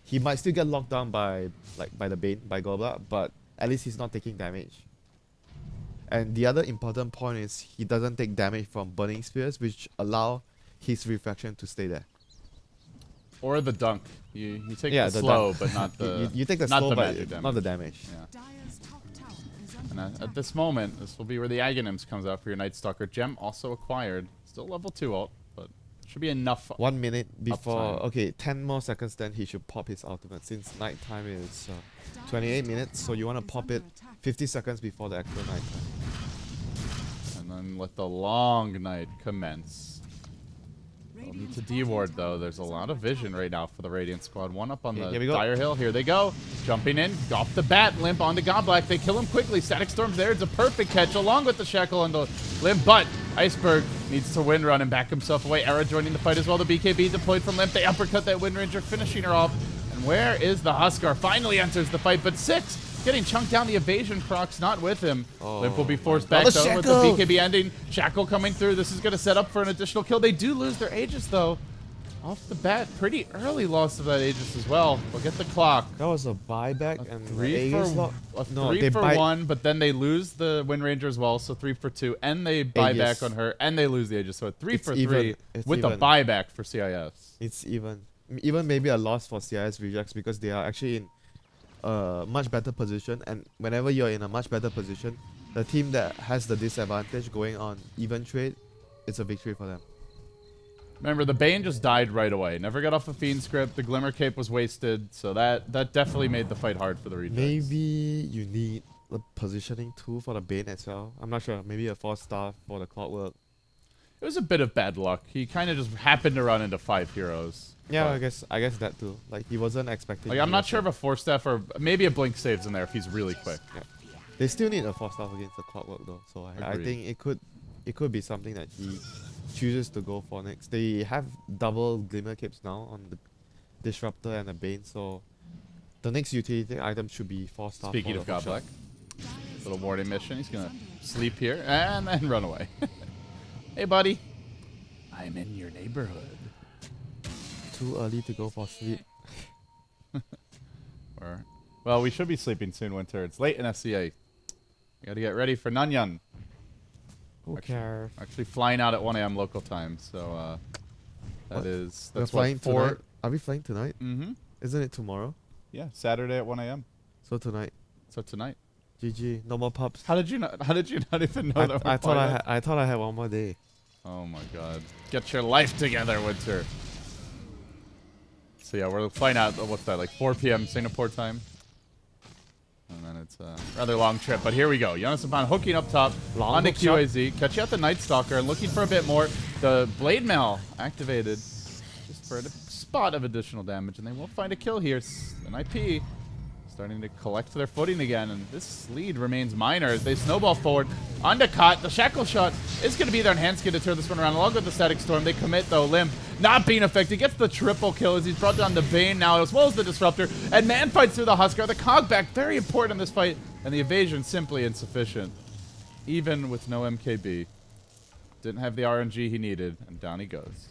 He might still get locked down by the Bane, by Gobbler, but at least he's not taking damage. And the other important point is he doesn't take damage from Burning Spears, which allow his reflection to stay there. Or the dunk. You take Yeah, the the slow, dunk. but not the You take the not slow, the but magic damage. not the damage. Yeah. Dire's top tower is And under at this moment, this will be where the Aghanims comes out for your Night Stalker. Gem also acquired. Still level 2 ult, but should be enough. 1 minute before, Uptime. okay, 10 more seconds, then he should pop his ultimate, since night time is 28 minutes, so you want to pop it 50 seconds before the actual night time. And then let the long night commence. They'll need to D-ward though. There's a lot of vision right now for the Radiant squad. One up on Okay, the here we go. Dire Hill. Here they go. Jumping in. Off the bat. Limp onto Godblack. They kill him quickly. Static Storm's there. It's a perfect catch along with the Shackle on the Limp. But Iceberg needs to wind run and back himself away. Era joining the fight as well. The BKB deployed from Limp. They uppercut that Wind Ranger, finishing her off. And where is the Huskar? Finally enters the fight. But 6 getting chunked down. The evasion proc's not with him. Limp will be forced back the though with the Shackle! BKB ending. Shackle coming through. This is going to set up for an additional kill. They do lose their Aegis though. Off the bat, pretty early loss of that Aegis as well. We'll get the clock. That was a buyback and Three Aegis for, lock. a No, three they for buy 1, but then they lose the Wind Ranger as well, so 3 for 2, and they buy Aegis. back on her, and they lose the Aegis, so a 3 It's for even. 3 It's with a even. buyback for CIS. It's even maybe a loss for CIS rejects, because they are actually in a much better position, and whenever you're in a much better position, the team that has the disadvantage going on even trade, it's a victory for them. Remember, the Bane just died right away. Never got off a Fiend script. The Glimmer Cape was wasted, so that definitely made the fight hard for the rejects. Maybe you need a positioning tool for the Bane as well. I'm not sure. Maybe a 4-star for the Clockwork. It was a bit of bad luck. He kind of just happened to run into 5 heroes. Yeah, But, I guess that too. Like he wasn't expecting. like, I'm not sure if a 4-staff or maybe a Blink saves in there if he's really quick. Yeah. They still need a 4-star against the Clockwork though, so I Agreed. think it could be something that he chooses to go for next. They have double Glimmer Capes now on the Disruptor and the Bane, so the next utility item should be 4-star. Speaking for of the hookshot. Godblack, little warning mission. He's gonna sleep here and then run away. Hey, buddy. I'm in your neighborhood. Too early to go for sleep. Well, we should be sleeping soon, WinteR. It's late in SCA. You gotta get ready for Nanyang. Who cares? Actually flying out at 1 a.m. local time, so What? that's We're what, flying 4. tonight. Are we flying tonight? Mm-hmm. Isn't it tomorrow? Yeah, Saturday at 1 a.m. So tonight. So tonight. GG. No more pups. How did you not even know that? I thought I had one more day. Oh my god. Get your life together, WinteR. So yeah, we're flying out, what's that, like 4 p.m. Singapore time? And then it's a rather long trip. But here we go. Jonas Van hooking up top Long onto hook shot. QAZ. Catching out the Night Stalker and looking for a bit more. The Blade Mail activated just for a spot of additional damage. And they will find a kill here. An IP starting to collect their footing again. And this lead remains minor as they snowball forward. Undercut. The Shackle Shot is going to be their enhanced skin to turn this one around. Along with the Static Storm, they commit though. Limp not being affected. Gets the triple kill as he's brought down the Bane now, as well as the Disruptor. And man fights through the Huskar. The Cog back, very important in this fight. And the evasion simply insufficient. Even with no MKB. Didn't have the RNG he needed. And down he goes.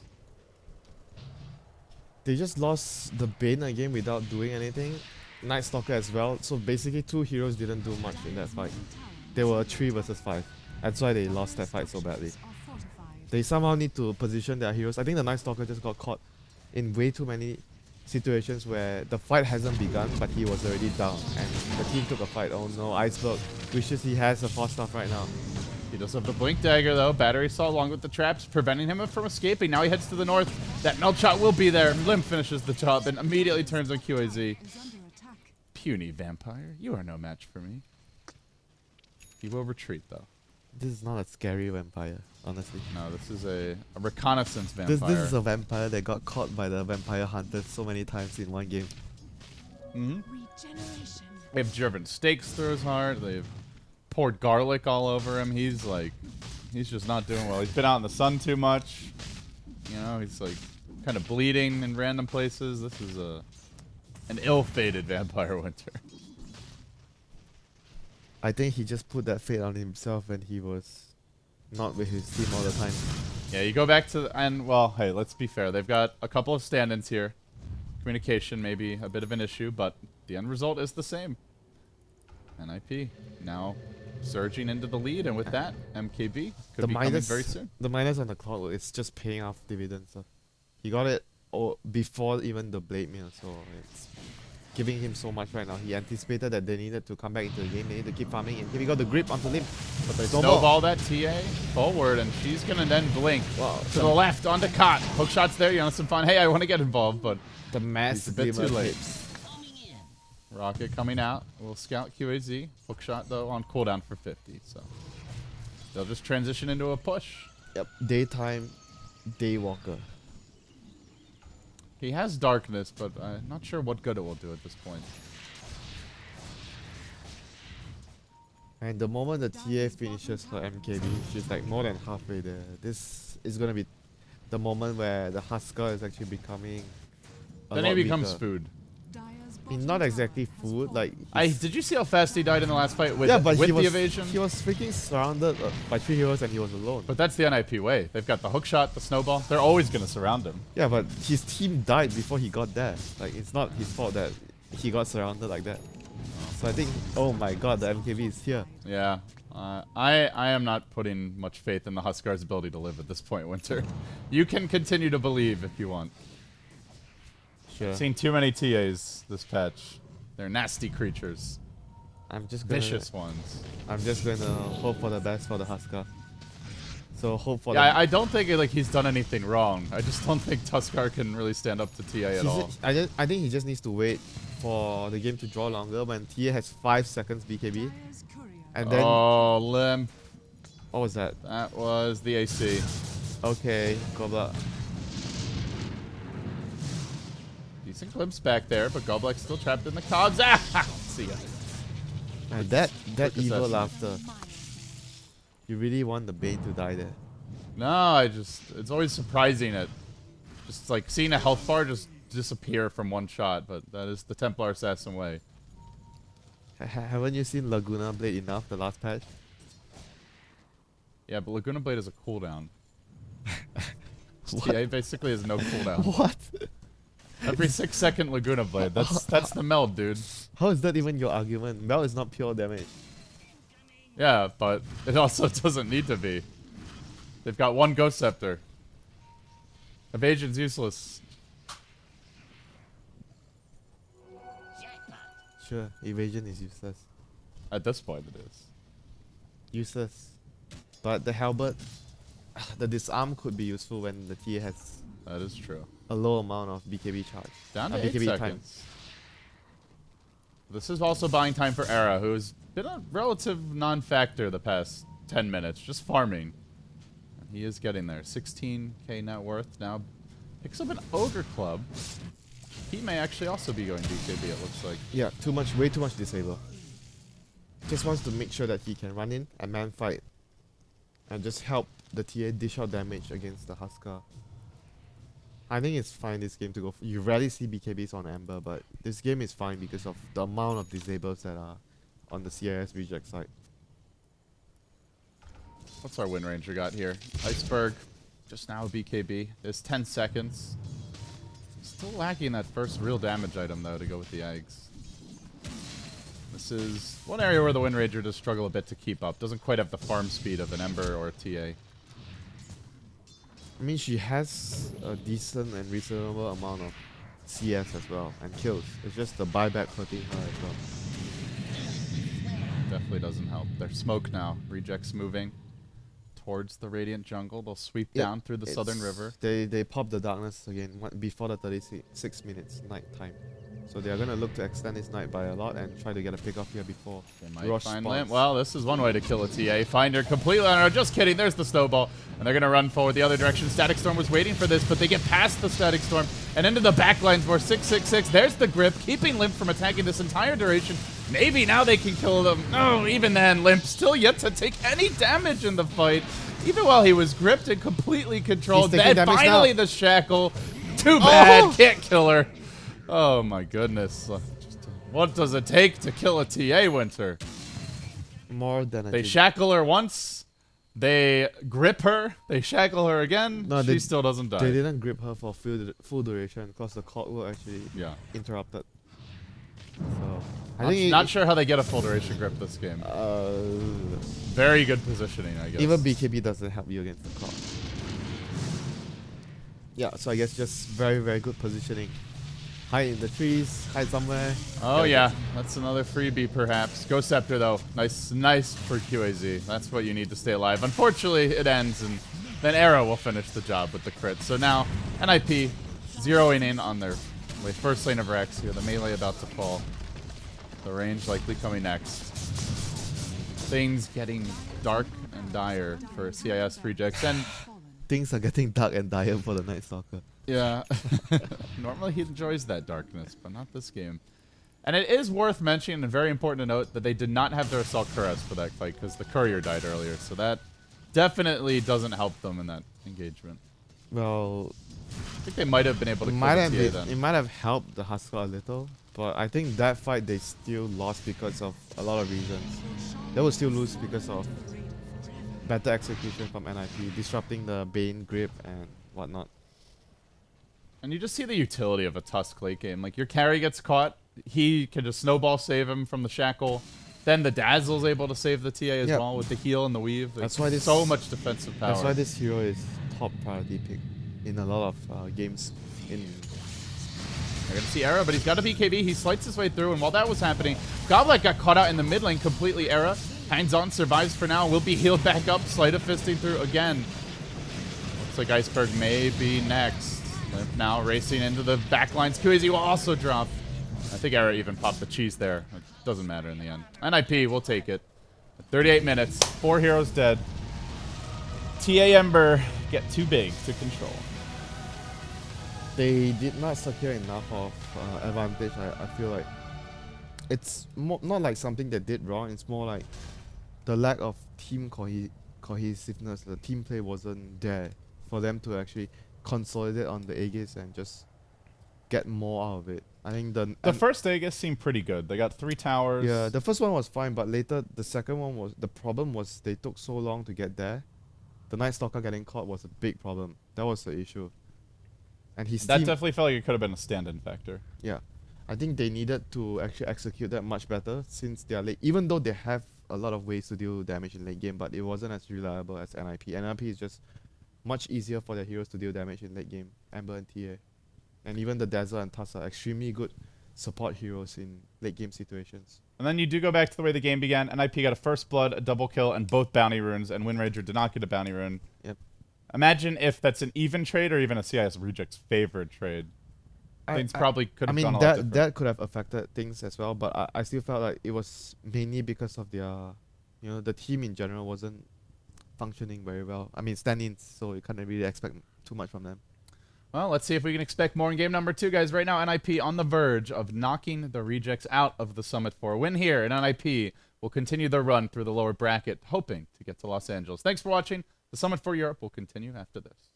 They just lost the Bane again without doing anything. Night Stalker as well. So basically 2 heroes didn't do much in that fight. They were 3 versus 5. That's why they lost that fight so badly. They somehow need to position their heroes. I think the Night Stalker just got caught in way too many situations where the fight hasn't begun, but he was already down. And the team took a fight. Oh no, Iceberg wishes he has a 4-staff right now. He does have the Blink Dagger, though. Battery Saw along with the traps, preventing him from escaping. Now he heads to the north. That Melt Shot will be there. Limp finishes the job and immediately turns on QAZ. Puny Vampire, you are no match for me. He will retreat, though. This is not a scary vampire, honestly. No, this is a reconnaissance vampire. This is a vampire that got caught by the vampire hunters so many times in one game. Regeneration. They've driven stakes through his heart. They've poured garlic all over him. He's just not doing well. He's been out in the sun too much. You know, he's like kind of bleeding in random places. This is an ill-fated vampire, WinteR. I think he just put that fate on himself when he was not with his team all the time. Yeah, you go back to and well, hey, let's be fair. They've got a couple of stand-ins here. Communication may be a bit of an issue, but the end result is the same. NIP now surging into the lead, and with that, MKB could be coming very soon. The minus on the clock, it's just paying off dividends. So he got it before even the blade meal, so it's giving him so much right now. He anticipated that they needed to come back into the game. They need to keep farming, and here we got the grip onto Limp. But they snowball that TA forward, and she's gonna then blink to the left onto Cot. Hook shots there, Jonas and Fun. Hey, I want to get involved, but the mass a bit too glimmer late. tips. Rocket coming out. We'll scout QAZ. Hook shot though on cooldown for 50, so they'll just transition into a push. Yep, daytime, Daywalker. He has darkness, but I'm not sure what good it will do at this point. And the moment the TA finishes her MKB, she's like more than halfway there. This is gonna be the moment where the Huskar is actually becoming a Then lot he becomes weaker. food. I mean, not exactly food. Like Did you see how fast he died in the last fight with, but with he the evasion? He was freaking surrounded by 3 heroes and he was alone. But that's the NIP way. They've got the hook shot, the snowball. They're always going to surround him. Yeah, but his team died before he got there. Like, it's not his fault that he got surrounded like that. So I think, oh my god, the MKB is here. Yeah. I am not putting much faith in the Huskar's ability to live at this point, WinteR. You can continue to believe if you want. Sure. I've seen too many TAs this patch. They're nasty creatures. I'm just gonna, Vicious ones. I'm just going to hope for the best for the Huskar. So hope for Yeah, I don't think like he's done anything wrong. I just don't think Tuskar can really stand up to TA at all. I think he just needs to wait for the game to draw longer when TA has 5 seconds BKB. And then, Oh, Limp. what was that? That was the AC. Okay, Gobbler. Decent glimpse back there, but Goblek's still trapped in the cogs. Ah! See ya. And that quick evil assassin. laughter. You really want the Bane to die there. No, it's always surprising it. Just like seeing a health bar just disappear from one shot, but that is the Templar Assassin way. Haven't you seen Laguna Blade enough the last patch? Yeah, but Laguna Blade is a cooldown. TA basically has no cooldown. What? Every 6-second Laguna Blade. That's the meld, dude. How is that even your argument? Mel is not pure damage. Yeah, but it also doesn't need to be. They've got one Ghost Scepter. Evasion's useless. Sure, evasion is useless. At this point, it is. Useless. But the halberd, the disarm could be useful when the TA has That is true. a low amount of BKB charge. Down to 8 BKB time. seconds. This is also buying time for Era, who's been a relative non-factor the past 10 minutes, just farming. And he is getting there. 16k net worth now. Picks up an Ogre Club. He may actually also be going BKB, it looks like. Yeah, way too much disable. Just wants to make sure that he can run in and man fight. And just help the TA dish out damage against the Huskar. I think it's fine this game to go. You rarely see BKBs on Ember, but this game is fine because of the amount of disables that are on the CIS reject side. What's our Wind Ranger got here? Iceberg, just now BKB. There's 10 seconds. Still lacking that first real damage item, though, to go with the eggs. This is one area where the Wind Ranger does struggle a bit to keep up. Doesn't quite have the farm speed of an Ember or a TA. I mean, she has a decent and reasonable amount of CS as well, and kills. It's just the buyback hurting her as well. Definitely doesn't help. There's smoke now. Rejects moving towards the Radiant jungle. They'll sweep down through the southern river. They pop the darkness again before the 36 minutes night time. So they are going to look to extend this night by a lot and try to get a pick off here before They might Rush find spawns. Limp. Well, this is one way to kill a TA. Find her completely on her. Just kidding. There's the snowball. And they're going to run forward the other direction. Static Storm was waiting for this, but they get past the Static Storm and into the backlines for 666. There's the grip, keeping Limp from attacking this entire duration. Maybe now they can kill them. No, even then, Limp still yet to take any damage in the fight. Even while he was gripped and completely controlled. He's taking Then damage finally now. the shackle. Too bad. Can't kill her. Oh my goodness. What does it take to kill a TA, Winter? More than a They gig. shackle her once. They grip her. They shackle her again. No, She they- still doesn't die. They didn't grip her for full duration because the court were actually Yeah. interrupted. So I Not, think not sure how they get a full duration grip this game. Very good positioning, I guess. even BKB doesn't help you against the court. Yeah, so I guess just very good positioning. Hide in the trees, hide somewhere. Oh yeah, that's another freebie perhaps. Ghost Scepter though, nice for QAZ. That's what you need to stay alive. Unfortunately, it ends and then Arrow will finish the job with the crit. So now NIP zeroing in on their first lane of Rex here. The melee about to fall. The range likely coming next. Things getting dark and dire for CIS rejects and Things are getting dark and dire for the Night Stalker. yeah. Normally he enjoys that darkness, but not this game. And it is worth mentioning and very important to note that they did not have their Assault Cuirass for that fight because the courier died earlier. So that definitely doesn't help them in that engagement. Well, I think they might have been able to kill might the have TA been, then. it might have helped the Huskar a little, but I think that fight they still lost because of a lot of reasons. They will still lose because of better execution from NIP, disrupting the Bane grip and whatnot. And you just see the utility of a Tusk late game. Like, your carry gets caught, he can just snowball save him from the shackle. Then the Dazzle's able to save the TA as Yep. well with the heal and the weave. That's Like, why this- so much defensive power. That's why this hero is top priority pick in a lot of games. You're going to see Era, but he's got a BKB. He slides his way through, and while that was happening, Goblet got caught out in the mid lane completely. Era hangs on, survives for now, will be healed back up. Sleight of fisting through again. Looks like Iceberg may be next. Limp now racing into the backlines. QAZ will also drop. I think Era even popped the cheese there. It doesn't matter in the end. NIP, we'll take it. 38 minutes, 4 heroes dead. TA Ember get too big to control. They did not secure enough of advantage. I feel like it's not like something they did wrong. It's more like the lack of team cohesiveness. The team play wasn't there for them to actually consolidate on the Aegis and just get more out of it. I think The first Aegis seemed pretty good. They got 3 towers. yeah, the first one was fine, but later the second one was the problem was they took so long to get there. The Night Stalker getting caught was a big problem. That was the issue. And his That team, definitely felt like it could have been a stand-in factor. yeah, I think they needed to actually execute that much better since they are late. Even though they have a lot of ways to deal damage in late game, but it wasn't as reliable as NIP. NIP is just much easier for their heroes to deal damage in late game. Amber and TA. And even the Dazzle and Tuss are extremely good support heroes in late game situations. And then you do go back to the way the game began. NIP got a first blood, a double kill, and both bounty runes, and Windranger did not get a bounty rune. Yep. Imagine if that's an even trade or even a CIS Reject's favored trade. Things probably could have gone a lot different. that could have affected things as well, but I still felt like it was mainly because of their, the team in general wasn't functioning very well. I mean, stand-ins, so you can't really expect too much from them. Well, let's see if we can expect more in game number 2, guys. Right now, NIP on the verge of knocking the Rejects out of the Summit 4. Win here, and NIP will continue their run through the lower bracket, hoping to get to Los Angeles. Thanks for watching. The Summit 4 Europe will continue after this.